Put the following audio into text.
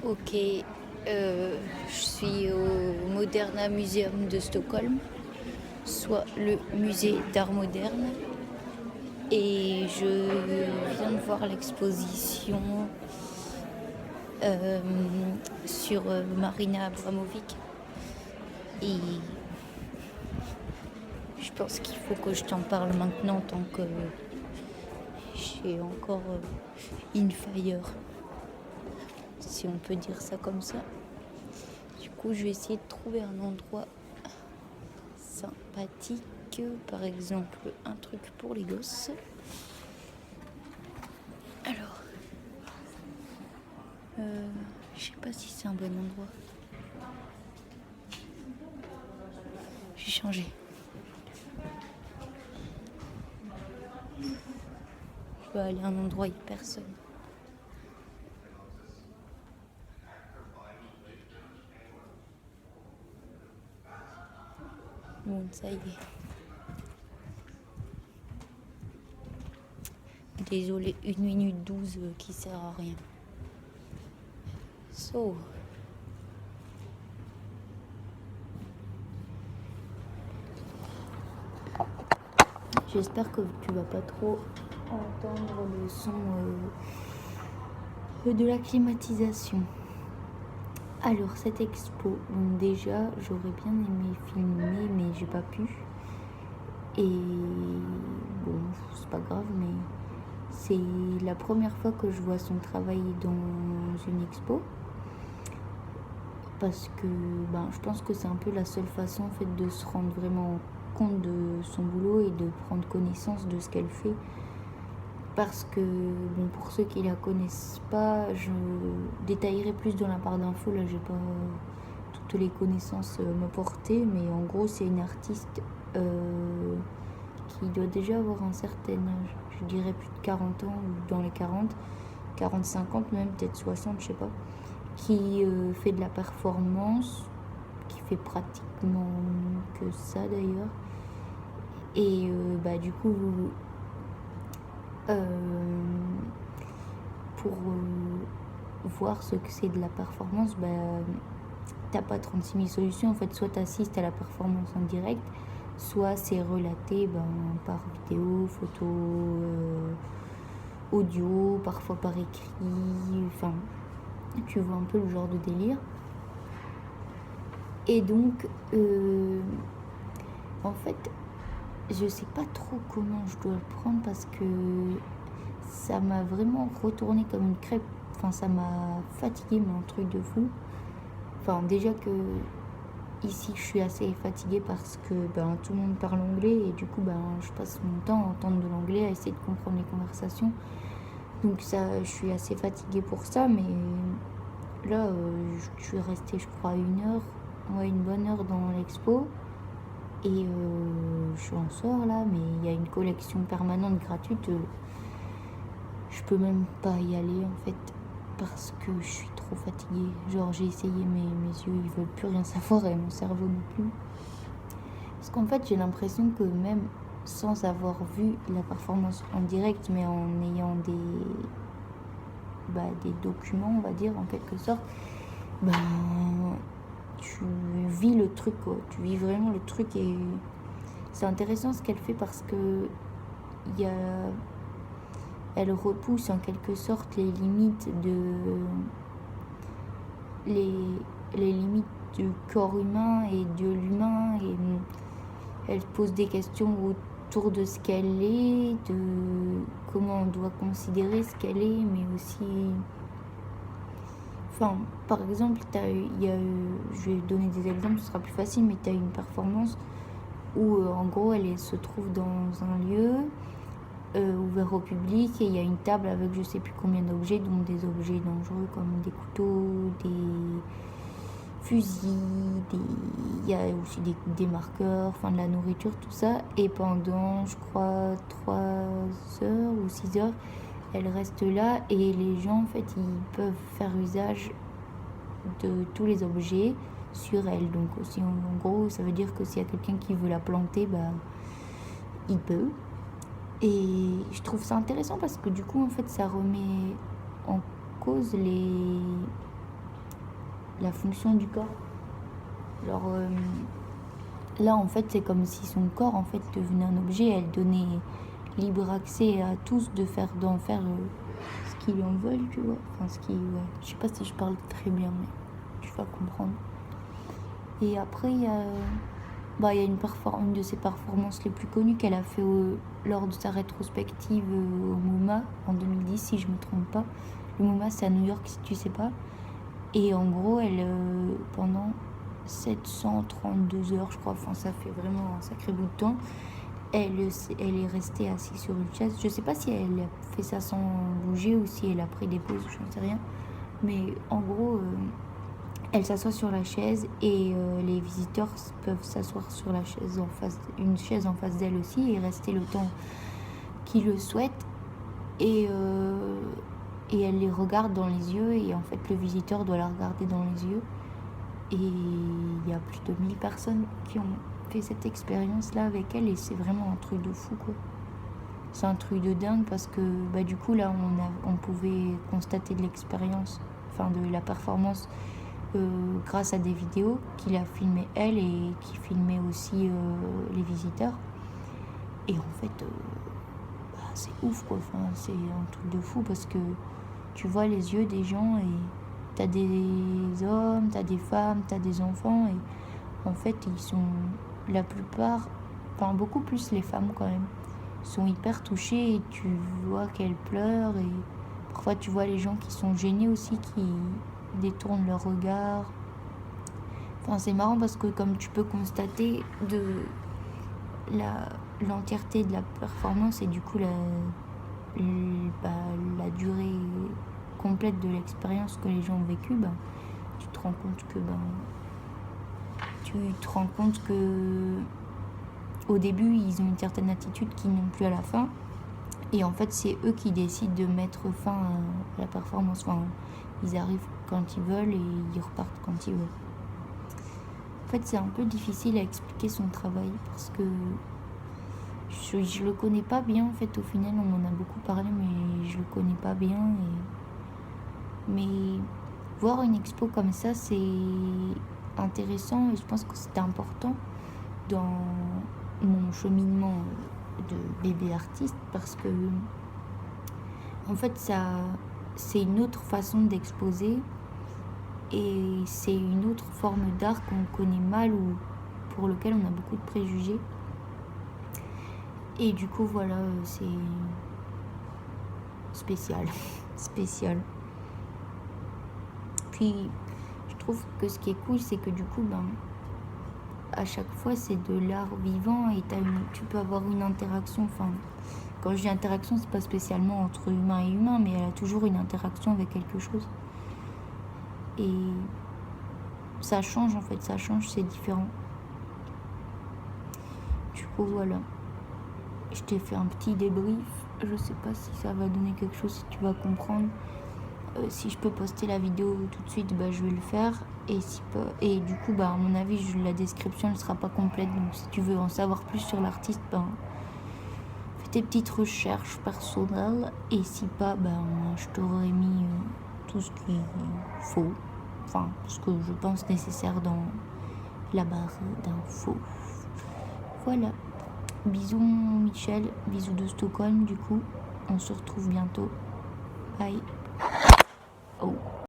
Ok, je suis au Moderna Museum de Stockholm, soit le musée d'art moderne, et je viens de voir l'exposition euh, sur Marina Abramovic. Et je pense qu'il faut que je t'en parle maintenant tant que j'ai encore in fire, si on peut dire ça comme ça. Du coup, je vais essayer de trouver un endroit sympathique, par exemple un truc pour les gosses. Alors, je sais pas si c'est un bon endroit. J'ai changé. Je vais aller à un endroit où il n'y a personne. Bon, ça y est. Désolé, 1 minute 12 qui sert à rien. So. J'espère que tu vas pas trop entendre le son de la climatisation. Alors, cette expo, donc déjà, j'aurais bien aimé filmer, mais j'ai pas pu. Et bon, c'est pas grave, mais c'est la première fois que je vois son travail dans une expo. Parce que je pense que c'est un peu la seule façon en fait de se rendre vraiment compte de son boulot et de prendre connaissance de ce qu'elle fait. Parce que pour ceux qui la connaissent pas, je détaillerai plus dans la barre d'infos. Là, j'ai pas toutes les connaissances à m'apporter, mais en gros, c'est une artiste qui doit déjà avoir un certain âge. Je dirais plus de 40 ans, ou dans les 40, 50 même, peut-être 60, je sais pas. Qui fait de la performance, qui fait pratiquement que ça d'ailleurs. Et du coup, pour voir ce que c'est de la performance, t'as pas 36 000 solutions. En fait, soit t'assistes à la performance en direct, soit c'est relaté par vidéo, photo, audio, parfois par écrit. Enfin, tu vois un peu le genre de délire. Et donc, en fait, je sais pas trop comment je dois le prendre parce que ça m'a vraiment retourné comme une crêpe. Enfin, ça m'a fatiguée, mais un truc de fou. Enfin, déjà que ici, je suis assez fatiguée parce que tout le monde parle anglais et du coup, je passe mon temps à entendre de l'anglais, à essayer de comprendre les conversations. Donc ça, je suis assez fatiguée pour ça, mais là, je suis restée, je crois, une bonne heure dans l'expo. Et je en sors là, mais il y a une collection permanente gratuite. Je peux même pas y aller en fait parce que je suis trop fatiguée. Genre j'ai essayé, mais mes yeux ils veulent plus rien savoir et mon cerveau non plus. Parce qu'en fait j'ai l'impression que même sans avoir vu la performance en direct, mais en ayant des documents, on va dire en quelque sorte, tu vis le truc quoi. Tu vis vraiment le truc et c'est intéressant ce qu'elle fait parce que elle repousse en quelque sorte les limites du corps humain et de l'humain, et elle pose des questions autour de ce qu'elle est, de comment on doit considérer ce qu'elle est, mais aussi par exemple je vais donner des exemples, ce sera plus facile, mais tu as une performance où en gros elle se trouve dans un lieu ouvert au public et il y a une table avec je sais plus combien d'objets, dont des objets dangereux comme des couteaux, des fusils, il y a aussi des marqueurs, de la nourriture, tout ça. Et pendant je crois 3 heures ou 6 heures, elle reste là et les gens en fait ils peuvent faire usage de tous les objets sur elle. Donc aussi en gros ça veut dire que s'il y a quelqu'un qui veut la planter, il peut. Et je trouve ça intéressant parce que du coup en fait ça remet en cause la fonction du corps. Alors là, en fait, c'est comme si son corps, en fait, devenait un objet. Elle donnait libre accès à tous d'en faire ce qu'ils en veulent, tu vois. Enfin, je sais pas si je parle très bien, mais tu vas comprendre. Et après, il y a une de ses performances les plus connues qu'elle a fait lors de sa rétrospective au MoMA en 2010, si je me trompe pas. Le MoMA, c'est à New York, si tu sais pas. Et en gros, elle, pendant 732 heures, je crois, enfin, ça fait vraiment un sacré bout de temps, elle est restée assise sur une chaise. Je sais pas si elle a fait ça sans bouger ou si elle a pris des pauses, je ne sais rien. Mais en gros, elle s'assoit sur la chaise et les visiteurs peuvent s'asseoir sur la chaise une chaise en face d'elle aussi et rester le temps qu'ils le souhaitent. Et elle les regarde dans les yeux et en fait le visiteur doit la regarder dans les yeux. Et il y a plus de 1000 personnes qui ont fait cette expérience-là avec elle et c'est vraiment un truc de fou, quoi. C'est un truc de dingue parce que du coup là on pouvait constater de l'expérience, enfin de la performance grâce à des vidéos qu'il a filmées elle et qui filmaient aussi les visiteurs. Et en fait c'est ouf, quoi. Enfin, c'est un truc de fou parce que tu vois les yeux des gens et t'as des hommes, t'as des femmes, t'as des enfants et en fait ils sont la plupart, enfin beaucoup plus les femmes quand même, sont hyper touchées et tu vois qu'elles pleurent et parfois tu vois les gens qui sont gênés aussi qui détournent leur regard. Enfin c'est marrant parce que comme tu peux constater de l'entièreté de la performance et du coup la durée complète de l'expérience que les gens ont vécue, tu te rends compte que au début ils ont une certaine attitude qu'ils n'ont plus à la fin et en fait c'est eux qui décident de mettre fin à la performance. Enfin, ils arrivent quand ils veulent et ils repartent quand ils veulent. En fait c'est un peu difficile à expliquer son travail parce que je le connais pas bien en fait. Au final on en a beaucoup parlé mais je le connais pas bien mais voir une expo comme ça c'est intéressant et je pense que c'était important dans mon cheminement de bébé artiste parce que en fait c'est une autre façon d'exposer et c'est une autre forme d'art qu'on connaît mal ou pour lequel on a beaucoup de préjugés. Et du coup, voilà, c'est spécial. Spécial. Puis, je trouve que ce qui est cool, c'est que du coup, à chaque fois, c'est de l'art vivant et tu peux avoir une interaction. Enfin, quand je dis interaction, c'est pas spécialement entre humain et humain, mais elle a toujours une interaction avec quelque chose. Et ça change, en fait, c'est différent. Du coup, voilà. Je t'ai fait un petit débrief. Je sais pas si ça va donner quelque chose, si tu vas comprendre. Si je peux poster la vidéo tout de suite, je vais le faire. Et si pas, et du coup, à mon avis, la description ne sera pas complète. Donc, si tu veux en savoir plus sur l'artiste, fais tes petites recherches personnelles. Et si pas, je t'aurais mis tout ce qu'il faut. Enfin, ce que je pense nécessaire dans la barre d'infos. Voilà. Bisous Michel, bisous de Stockholm du coup. On se retrouve bientôt. Bye. Oh.